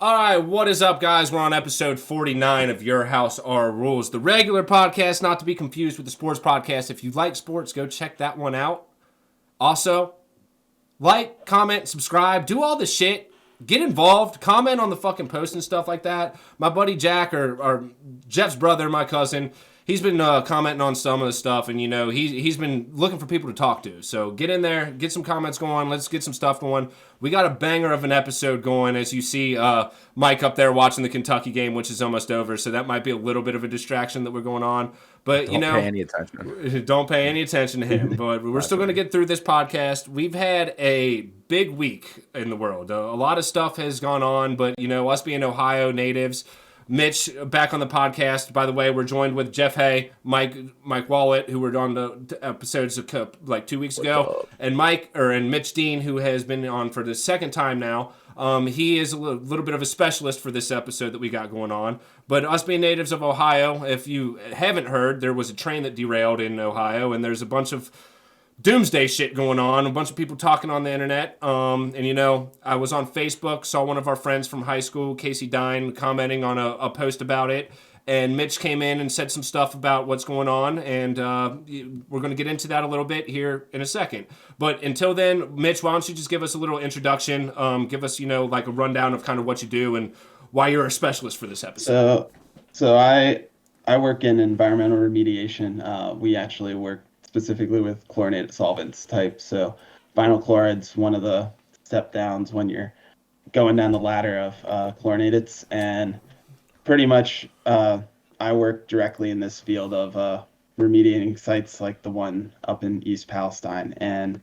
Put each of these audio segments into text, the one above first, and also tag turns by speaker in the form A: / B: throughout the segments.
A: All right, what is up, guys? We're on episode 49 of Your House, Our Rules, the regular podcast, not to be confused with the sports podcast. If you like sports, go check that one out. Also, like, comment, subscribe, do all the shit. Get involved, comment on the fucking post and stuff like that. My buddy Jack, or Jeff's brother, my cousin, he's been commenting on some of the stuff, and he's been looking for people to talk to. So get in there, get some comments going. Let's get some stuff going. We got a banger of an episode going, as you see Mike up there watching the Kentucky game, which is almost over. So that might be a little bit of a distraction that we're going on. But
B: Don't pay any attention.
A: Don't pay any attention to him. But we're still going to get through this podcast. We've had a big week in the world. A lot of stuff has gone on, but us being Ohio natives. Mitch back on the podcast. By the way, we're joined with Jeff Hay, Mike Wallet, who were on the episodes like 2 weeks ago, and Mitch Dean, who has been on for the second time now. He is a little bit of a specialist for this episode that we got going on. But us being natives of Ohio, if you haven't heard, there was a train that derailed in Ohio, and there's a bunch of Doomsday shit going on, a bunch of people talking on the internet. I was on Facebook, saw one of our friends from high school, Casey Dine, commenting on a post about it. And Mitch came in and said some stuff about what's going on, and we're going to get into that a little bit here in a second. But until then, Mitch, why don't you just give us a little introduction, give us, like a rundown of kind of what you do and why you're a specialist for this episode.
C: So I work in environmental remediation. We actually work specifically with chlorinated solvents type. So vinyl chloride's one of the step downs when you're going down the ladder of chlorinateds, and pretty much I work directly in this field of remediating sites like the one up in East Palestine, and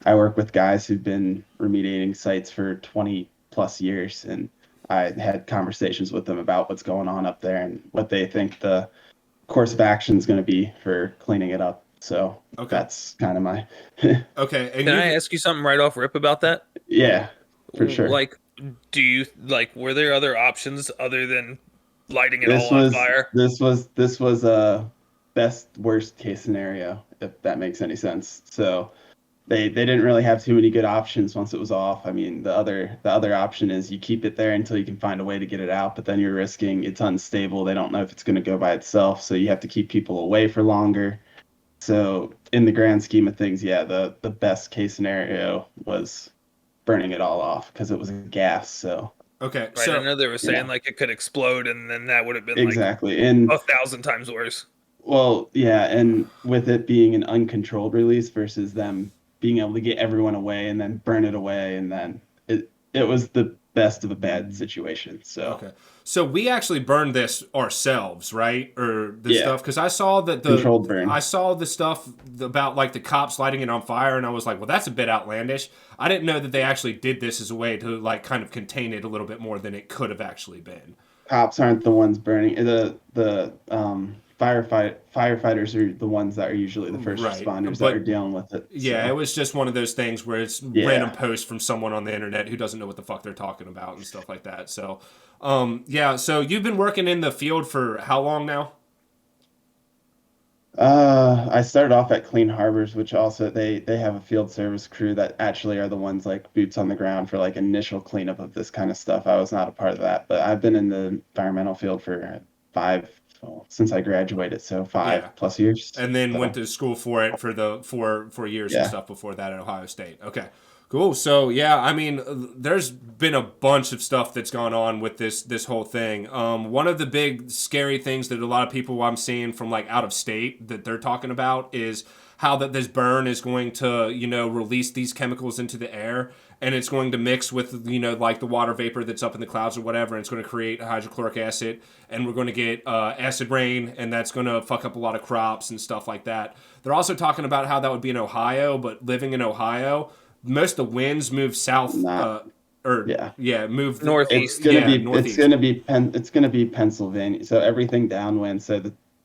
C: I work with guys who've been remediating sites for 20 plus years, and I had conversations with them about what's going on up there and what they think the course of action is going to be for cleaning it up. So That's kind of my
A: Okay. And
B: Can I ask you something right off rip about that?
C: Yeah, for sure.
B: Like, were there other options other than lighting it all on fire?
C: This was a best worst case scenario, if that makes any sense. So they didn't really have too many good options once it was off. I mean, the other option is you keep it there until you can find a way to get it out, but then you're risking it's unstable. They don't know if it's going to go by itself, so you have to keep people away for longer. So in the grand scheme of things, yeah, the best case scenario was burning it all off because it was a gas. So
A: okay,
B: right,
A: so
B: I know they were saying like it could explode, and then that would have been
C: exactly
B: like
C: and
B: 1,000 times worse.
C: Well, yeah, and with it being an uncontrolled release versus them being able to get everyone away and then burn it away, and then it was the best of a bad situation. So
A: okay. So we actually burned this ourselves, right? Or the stuff, because I saw that
C: controlled burn.
A: I saw the stuff about like the cops lighting it on fire, and I was like, well, that's a bit outlandish. I didn't know that they actually did this as a way to like kind of contain it a little bit more than it could have actually been.
C: Cops aren't the ones burning the firefighters are the ones that are usually the first responders that are dealing with it.
A: Yeah, it was just one of those things where it's random posts from someone on the internet who doesn't know what the fuck they're talking about and stuff like that. So, so you've been working in the field for how long now?
C: I started off at Clean Harbors, which also they have a field service crew that actually are the ones like boots on the ground for like initial cleanup of this kind of stuff. I was not a part of that, but I've been in the environmental field for since I graduated, so 5 plus years.
A: And then went to school for it for the 4 years and stuff before that at Ohio State. Okay, cool. So yeah, I mean, there's been a bunch of stuff that's gone on with this whole thing. One of the big scary things that a lot of people I'm seeing from like out of state that they're talking about is how that this burn is going to, release these chemicals into the air, and it's going to mix with, like the water vapor that's up in the clouds or whatever, and it's going to create hydrochloric acid, and we're going to get acid rain, and that's going to fuck up a lot of crops and stuff like that. They're also talking about how that would be in Ohio, but living in Ohio, most of the winds move south, move
B: northeast.
A: Northeast.
C: It's gonna be Pennsylvania. So everything downwind. So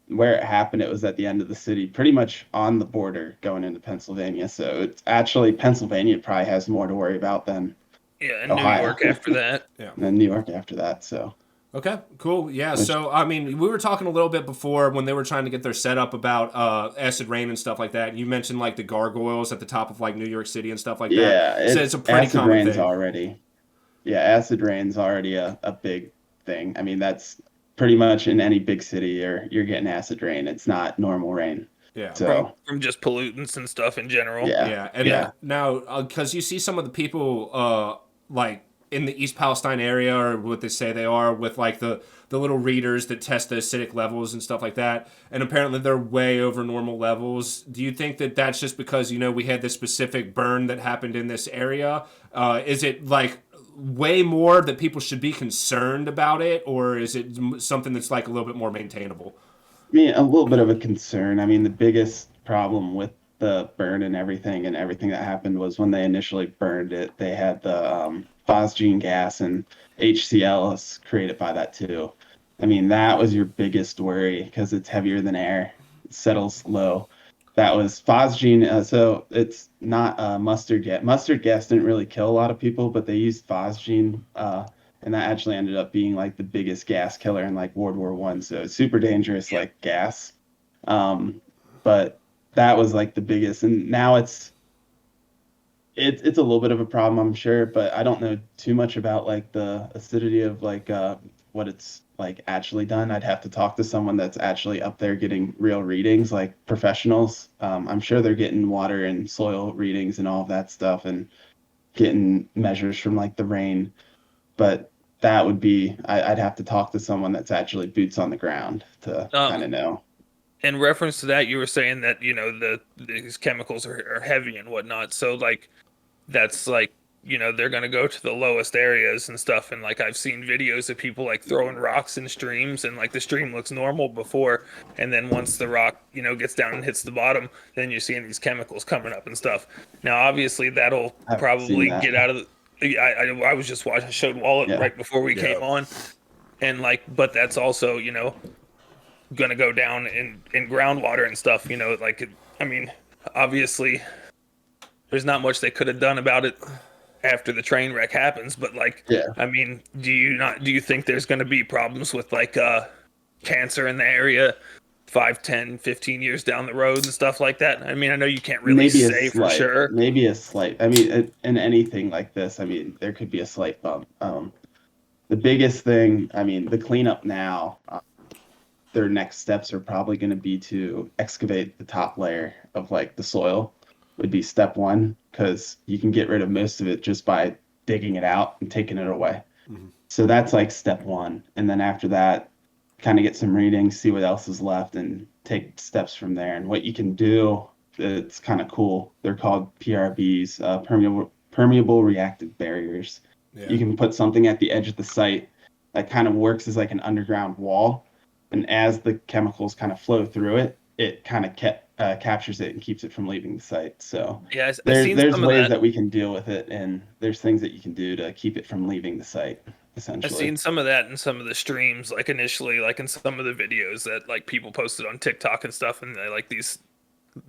C: where it happened, it was at the end of the city, pretty much on the border going into Pennsylvania. So it's actually Pennsylvania probably has more to worry about than
B: and
C: Ohio.
B: New York after that.
C: And New York after that. So.
A: Okay, cool. Yeah, so, I mean, we were talking a little bit before when they were trying to get their setup about acid rain and stuff like that. You mentioned, like, the gargoyles at the top of, like, New York City and stuff like that.
C: Yeah,
A: so it's a pretty
C: acid
A: common
C: rain's
A: thing.
C: already Yeah, acid rain's already a big thing. I mean, that's pretty much in any big city you're getting acid rain. It's not normal rain.
A: Yeah.
C: So
B: From just pollutants and stuff in general.
C: yeah,
A: Yeah, and
C: yeah.
A: now because you see some of the people like in the East Palestine area, or what they say they are, with like the little readers that test the acidic levels and stuff like that, and apparently they're way over normal levels. Do you think that that's just because we had this specific burn that happened in this area? Is it like way more that people should be concerned about it, or is it something that's like a little bit more maintainable?
C: I mean, a little bit of a concern. I mean, the biggest problem with the burn and everything that happened was when they initially burned it, they had the phosgene gas and HCl is created by that too. I mean, that was your biggest worry because it's heavier than air, it settles low. That was phosgene. So it's not mustard gas. Mustard gas didn't really kill a lot of people, but they used phosgene and that actually ended up being like the biggest gas killer in like World War I. So it's super dangerous,
B: Yeah.
C: like gas. But that was like the biggest, and now it's a little bit of a problem, I'm sure, but I don't know too much about like the acidity of like what it's like actually done. I'd have to talk to someone that's actually up there getting real readings, like professionals. I'm sure they're getting water and soil readings and all of that stuff, and getting measures from like the rain, but that would be I'd have to talk to someone that's actually boots on the ground to kind
B: Um,
C: of know.
B: in reference to that, you were saying that these chemicals are heavy and whatnot. So like that's like they're gonna go to the lowest areas and stuff. And like I've seen videos of people like throwing rocks in streams, and like the stream looks normal before, and then once the rock gets down and hits the bottom, then you're seeing these chemicals coming up and stuff. Now obviously that'll
C: I've seen
B: probably
C: that.
B: get out of the. I was just watching. I showed Wallet
C: Yeah.
B: right before we came on, and like, but that's also gonna go down in groundwater and stuff. I mean, obviously, there's not much they could have done about it after the train wreck happens. But like,
C: Yeah.
B: I mean, do you think there's gonna be problems with like cancer in the area 5, 10, 15 years down the road and stuff like that? I mean, I know you can't really say for sure.
C: Maybe a slight. I mean, in anything like this, I mean, there could be a slight bump. The biggest thing, I mean, the cleanup now, their next steps are probably going to be to excavate the top layer of like the soil, would be step one, because you can get rid of most of it just by digging it out and taking it away.
A: Mm-hmm.
C: So that's like step one. And then after that, kind of get some readings, see what else is left, and take steps from there. And what you can do, it's kind of cool. They're called PRBs, permeable reactive barriers.
A: Yeah.
C: You can put something at the edge of the site that kind of works as like an underground wall. And as the chemicals kind of flow through it, it kind of captures it and keeps it from leaving the site. So
B: Yeah, I've seen
C: there's
B: some of
C: ways
B: that.
C: that we can deal with it, and there's things that you can do to keep it from leaving the site,
B: I've
C: essentially.
B: seen some of that in some of the streams, like initially, like in some of the videos that like people posted on TikTok and stuff, and they like these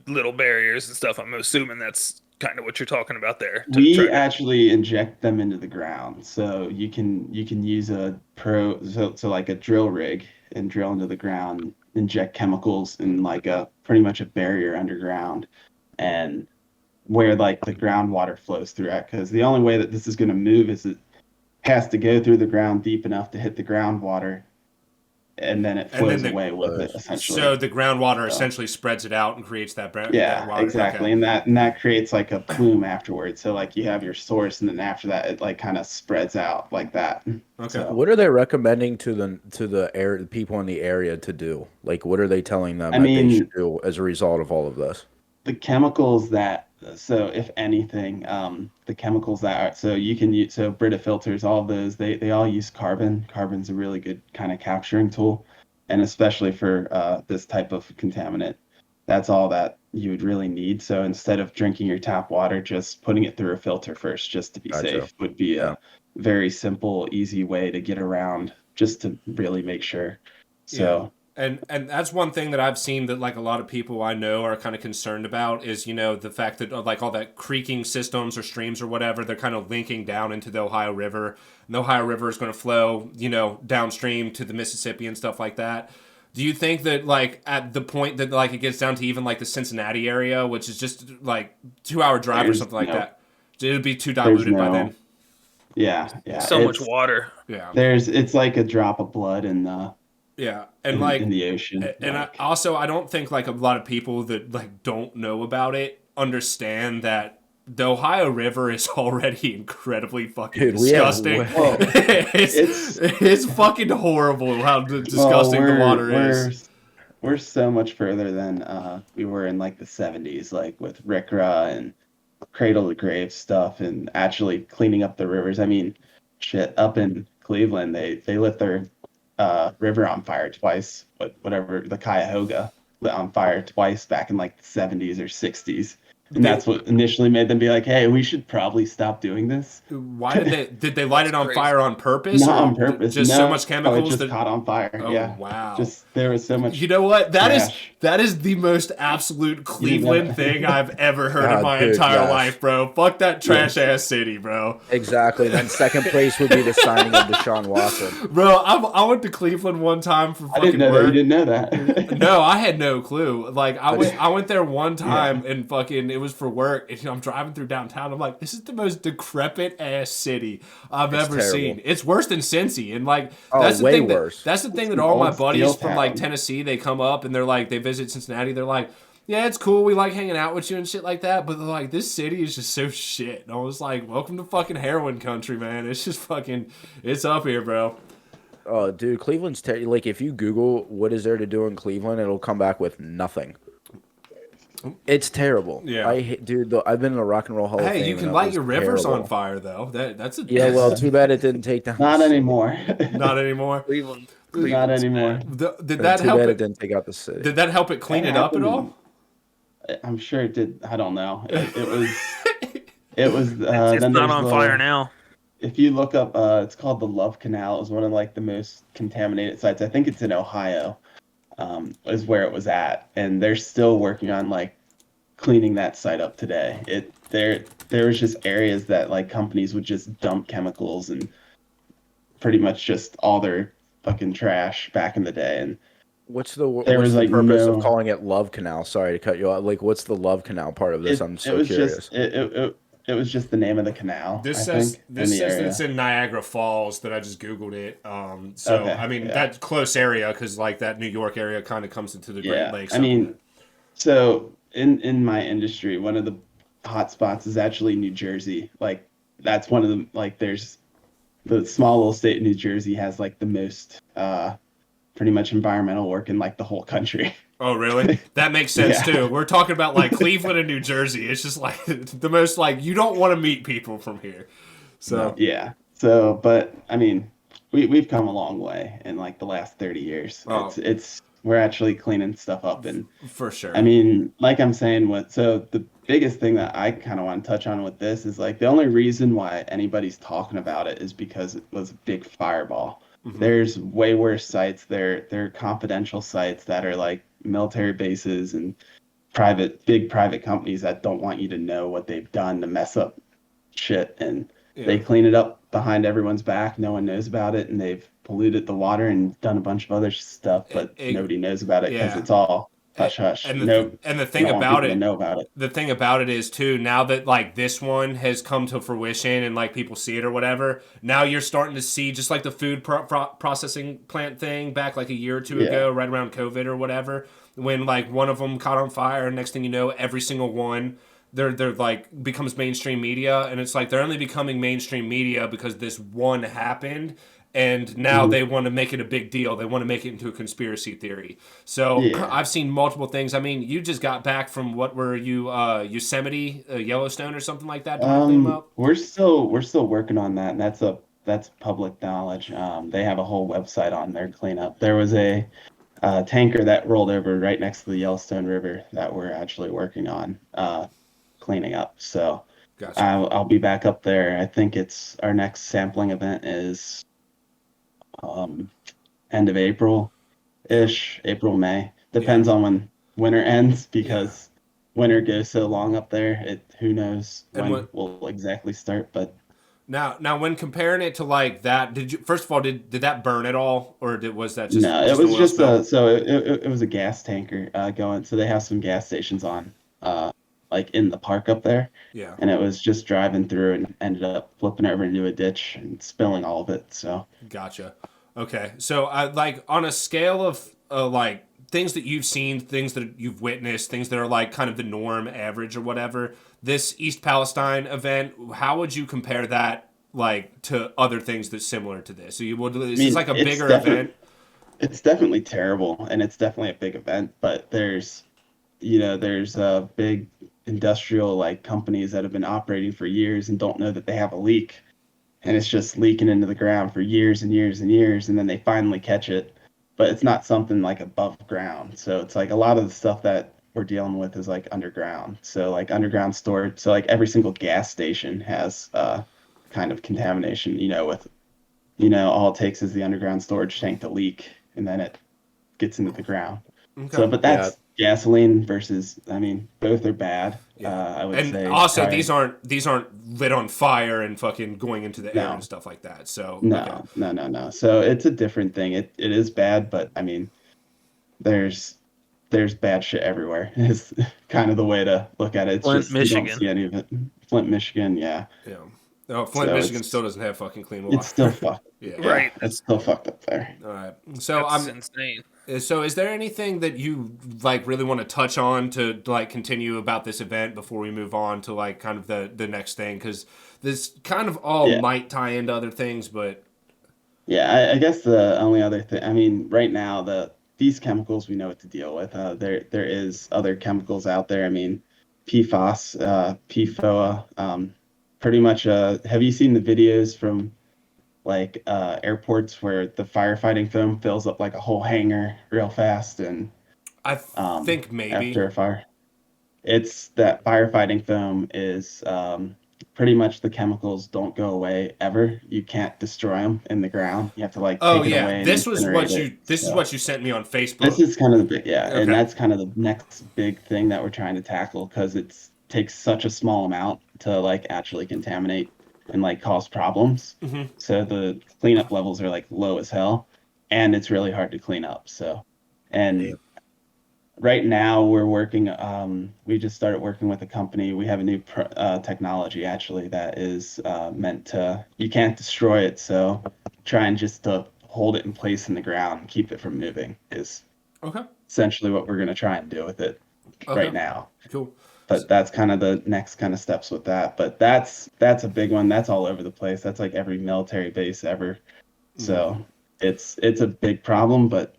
B: little barriers and stuff. I'm assuming that's kind of what you're talking about there.
C: We actually inject them into the ground, so you can use so like a drill rig and drill into the ground, inject chemicals in like a pretty much a barrier underground, and where like the groundwater flows through it. Because the only way that this is going to move is it has to go through the ground deep enough to hit the groundwater, and then it flows away with it, essentially.
A: So the groundwater essentially spreads it out and creates that
C: Yeah,
A: water.
C: exactly.
A: Okay.
C: And that creates like a plume afterwards. So like you have your source, and then after that it like kind of spreads out like that.
A: Okay.
C: So,
D: What are they recommending to the people in the area to do? Like, what are they telling them
C: I
D: that they
C: mean,
D: should do as a result of all of this?
C: the chemicals that, so if anything, the chemicals that are, so you can use, so Brita filters, all of those, they all use carbon. Carbon's a really good kind of capturing tool, and especially for this type of contaminant, that's all that you would really need. So instead of drinking your tap water, just putting it through a filter first, just to be safe, would be a very simple, easy way to get around, just to really make sure. So.
A: And that's one thing that I've seen that like a lot of people I know are kind of concerned about is, the fact that like all that creeking systems or streams or whatever, they're kind of linking down into the Ohio River. And the Ohio River is going to flow, downstream to the Mississippi and stuff like that. Do you think that like at the point that like it gets down to even like the Cincinnati area, which is just like 2-hour drive or something like that, it would be too diluted by then?
C: Yeah,
B: So much water.
A: Yeah.
C: It's like a drop of blood in the
A: Yeah, and like
C: in the ocean.
A: and
C: like,
A: I don't think like a lot of people that like don't know about it understand that the Ohio River is already incredibly fucking
D: Dude, we have
A: disgusting.
C: Well,
A: it's fucking horrible how disgusting the water is.
C: we're so much further than we were in like the 70s, like with RCRA and cradle to grave stuff and actually cleaning up the rivers. I mean, shit, up in Cleveland, they lit their river on fire twice, whatever, the Cuyahoga lit on fire twice back in like the 70s or 60s. And that's what initially made them be like, hey, we should probably stop doing this.
A: Why did they light it on
B: crazy.
A: fire on purpose?
C: Not
A: or
C: on purpose.
A: Just
C: no,
A: so much
C: it
A: chemicals
C: just
A: that
C: caught on fire.
A: Oh,
C: yeah.
A: wow.
C: Just there was so much.
A: You know what? That
C: trash.
A: is the most absolute Cleveland thing I've ever heard in my
D: dude,
A: entire
D: yes.
A: life, bro. Fuck that trash ass city, bro.
D: Exactly. Then second place would be the signing of Deshaun Watson.
A: Bro, I went to Cleveland one time for
C: I
A: fucking
C: didn't know that.
A: work.
C: You didn't know that.
A: No, I had no clue. Like I went there one time and fucking it was for work. And I'm driving through downtown. I'm like, this is the most decrepit ass city I've ever
D: terrible.
A: seen. It's worse than Cincy. And like
D: Oh,
A: that's the
D: way
A: thing
D: worse.
A: that's the thing
C: It's
A: that
C: an
A: all my
C: old
A: buddies
C: steel
A: from like
C: town.
A: Tennessee, they come up and they're like they visit Cincinnati. They're like, yeah, it's cool. We like hanging out with you and shit like that. But they're like, this city is just so shit. And I was like, welcome to fucking heroin country, man. It's just fucking, it's up here, bro.
D: Oh, dude, Cleveland's like if you Google what is there to do in Cleveland, it'll come back with nothing. It's terrible.
A: Yeah.
D: I've been in the Rock and Roll Hall of Fame.
A: Hey, you
D: and
A: can
D: it
A: light
D: was
A: your rivers
D: terrible.
A: on fire though. That's a
D: Yeah, well, too bad it didn't take down.
C: Not anymore.
A: not anymore.
B: Cleveland.
C: Not anymore.
A: Did that
D: Too
A: help
D: bad it
A: it?
D: didn't take out the city.
A: Did that help it clean
C: That
A: it up at
C: happened.
A: all?
C: I'm sure it did. I don't know. It was. It was.
B: It's
C: then
B: not
C: there's
B: on
C: the-
B: fire now.
C: If you look up, it's called the Love Canal. It was one of like the most contaminated sites. I think it's in Ohio. Is where it was at, and they're still working on like cleaning that site up today. There was just areas that like companies would just dump chemicals and pretty much just all their fucking trash back in the day. And
D: What's
C: There
D: the
C: was, like,
D: purpose
C: no-
D: of calling it Love Canal? Sorry to cut you off. Like, what's the Love Canal part of this? I'm so
C: was
D: curious.
C: just it was just the name of the canal.
A: This
C: I
A: says
C: think,
A: this
C: in the
A: says that
C: area.
A: it's in Niagara Falls. That I just googled it. So
C: Okay,
A: I mean
C: yeah.
A: that close area because like that New York area kind of comes into the Great
C: Yeah,
A: Lakes.
C: I mean, so in my industry, one of the hot spots is actually New Jersey. Like that's one of the like there's the small little state of New Jersey has like the most pretty much environmental work in like the whole country.
A: oh really? That makes sense
C: Yeah.
A: too. We're talking about like Cleveland and New Jersey. It's just like the most like you don't want to meet people from here. So
C: Yeah. So, but I mean, we've come a long way in like the last 30 years.
A: Oh.
C: It's we're actually cleaning stuff up, and
A: for sure.
C: I mean, like I'm saying, so the biggest thing that I kind of want to touch on with this is like the only reason why anybody's talking about it is because it was a big fireball.
A: Mhm.
C: There's way worse sites. They're confidential sites that are like military bases and big private companies that don't want you to know what they've done to mess up shit, and they clean it up behind everyone's back. No one knows about it, and they've polluted the water and done a bunch of other stuff, but nobody knows about it because
A: yeah.
C: it's all hush hush.
A: And the
C: you
A: thing
C: don't want
A: about
C: people to
A: it,
C: know about it.
A: the thing about it is too, now that like this one has come to fruition and like people see it or whatever, now you're starting to see just like the food processing plant thing back like a year or two ago, right around COVID or whatever, when like one of them caught on fire, and next thing you know, every single one they're like becomes mainstream media, and it's like they're only becoming mainstream media because this one happened. And now they want to make it a big deal. They want to make it into a conspiracy theory. So I've seen multiple things. I mean, you just got back from what were you, Yosemite, Yellowstone, or something like that?
C: We're still working on that, and that's public knowledge. They have a whole website on their cleanup. There was a tanker that rolled over right next to the Yellowstone River that we're actually working on cleaning up. So
A: Gotcha.
C: I'll be back up there. I think it's our next sampling event is end of April-ish, April, May. Depends on when winter ends, because winter goes so long up there. Who knows when we'll exactly start, but
A: now when comparing it to like that, first of all, did that burn at all, or was that just
C: no? It was just it was a gas tanker going. So they have some gas stations on like in the park up there,
A: Yeah.
C: and it was just driving through and ended up flipping over into a ditch and spilling all of it. So
A: Gotcha. Okay. So, like, on a scale of like things that you've seen, things that you've witnessed, things that are like kind of the norm, average, or whatever, this East Palestine event, how would you compare that like to other things that's similar to this? So you would
C: I
A: this
C: mean,
A: is like a bigger event.
C: it's definitely terrible, and it's definitely a big event. But there's big industrial like companies that have been operating for years and don't know that they have a leak, and it's just leaking into the ground for years and years and years, and then they finally catch it, but it's not something like above ground. So it's like a lot of the stuff that we're dealing with is like underground. So like underground storage. So like every single gas station has kind of contamination, with all it takes is the underground storage tank to leak, and then it gets into the ground. So,
A: Okay.
C: but
D: Yeah.
C: that's gasoline versus, I mean, both are bad.
A: Yeah.
C: I would
A: And
C: say
A: also
C: probably,
A: these aren't lit on fire and fucking going into the air
C: no,
A: and stuff like that. So, okay.
C: no, no, no, no. So it's a different thing. It is bad, but I mean, there's there's bad shit everywhere. Is kind of the way to look at it. It's
B: Flint,
C: just you don't
B: Michigan.
C: see any of it. Flint, Michigan, yeah.
A: Yeah. Oh, Flint,
C: So
A: Michigan still doesn't have fucking clean
C: it's still
A: water.
C: fucked.
A: Yeah.
C: Yeah,
B: Right.
C: it's still fucked up there.
A: All right. So
B: That's insane.
A: So is there anything that you like really want to touch on to like continue about this event before we move on to like kind of the next thing? Because this kind of all
C: Yeah.
A: might tie into other things, but
C: Yeah, I guess the only other thing, I mean, right now these chemicals we know what to deal with. There is other chemicals out there. I mean, PFAS, PFOA. Pretty much. Have you seen the videos from like airports where the firefighting foam fills up like a whole hangar real fast and
A: I think maybe.
C: after a fire? It's that firefighting foam is pretty much the chemicals don't go away ever. You can't destroy them in the ground. You have to like
A: Oh
C: take it away
A: yeah,
C: and
A: this was what
C: incinerate
A: you
C: it.
A: this is
C: So
A: what you sent me on
C: this
A: Facebook.
C: is kind of the big, yeah, and
A: Okay.
C: that's kind of the next big thing that we're trying to tackle because it's takes such a small amount to like actually contaminate and like cause problems.
A: Mhm.
C: So the cleanup levels are like low as hell, and it's really hard to clean up. So, and right now we're working. We just started working with a company. We have a new technology actually that is meant to. You can't destroy it, so trying just to hold it in place in the ground and keep it from moving is
A: Okay.
C: essentially what we're going to try and do with it
A: Okay.
C: right now.
A: Cool.
C: But that's kind of the next kind of steps with that. But that's a big one. That's all over the place. That's like every military base ever. So it's a big problem, but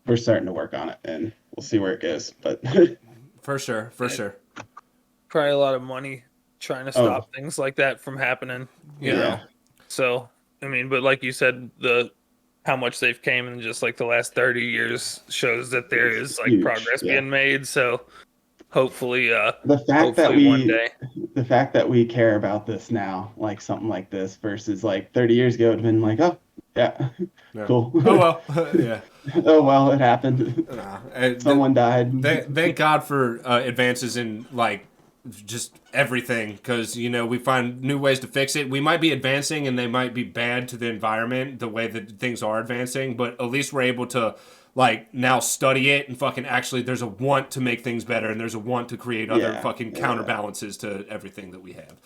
C: we're starting to work on it, and we'll see where it goes. But
A: For sure. For sure.
B: Probably a lot of money trying to stop things like that from happening. You
A: Yeah.
B: know. So I mean, but like you said, how much they've came in just like the last 30 years shows that there is like
C: huge,
B: progress
C: yeah.
B: being made. So hopefully,
C: the fact that
B: one day.
C: the fact that we care about this now, like something like this, versus like 30 years ago, it'd been like, oh yeah,
A: Yeah.
C: cool.
A: Oh well. Yeah.
C: Oh well, it happened. Someone died.
A: Thank God for advances in like just everything, because we find new ways to fix it. We might be advancing and they might be bad to the environment the way that things are advancing, but at least we're able to like now study it and fucking actually there's a want to make things better and there's a want to create other fucking counterbalances to everything that we have.